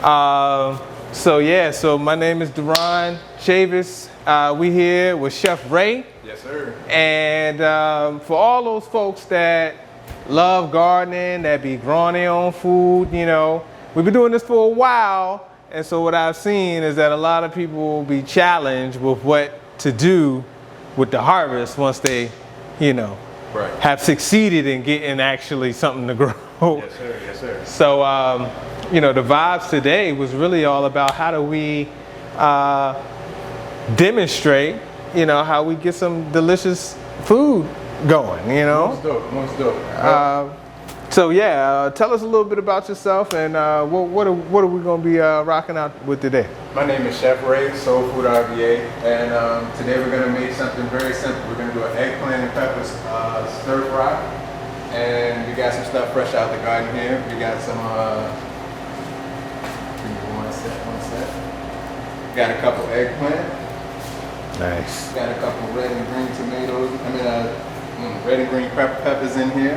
So my name is Duron Chavis. We here with Chef Ray. Yes, sir. And for all those folks that love gardening, that be growing their own food, you know, we've been doing this for a while. And so what I've seen is that a lot of people will be challenged with what to do with the harvest once they, you know, Right. have succeeded in getting actually something to grow. Yes, sir. Yes, sir. So, you know, the vibes today was really all about how do we demonstrate, you know, how we get some delicious food going, you know? Most dope. Most dope. Tell us a little bit about yourself and what are we going to be rocking out with today? My name is Chef Ray, Soul Food RVA, and today we're going to make something very simple. We're going to do an eggplant and peppers stir fry, and we got some stuff fresh out the garden here. We got some, give me one sec. We got a couple eggplant. Nice. Got a couple red and green tomatoes. Red and green peppers in here.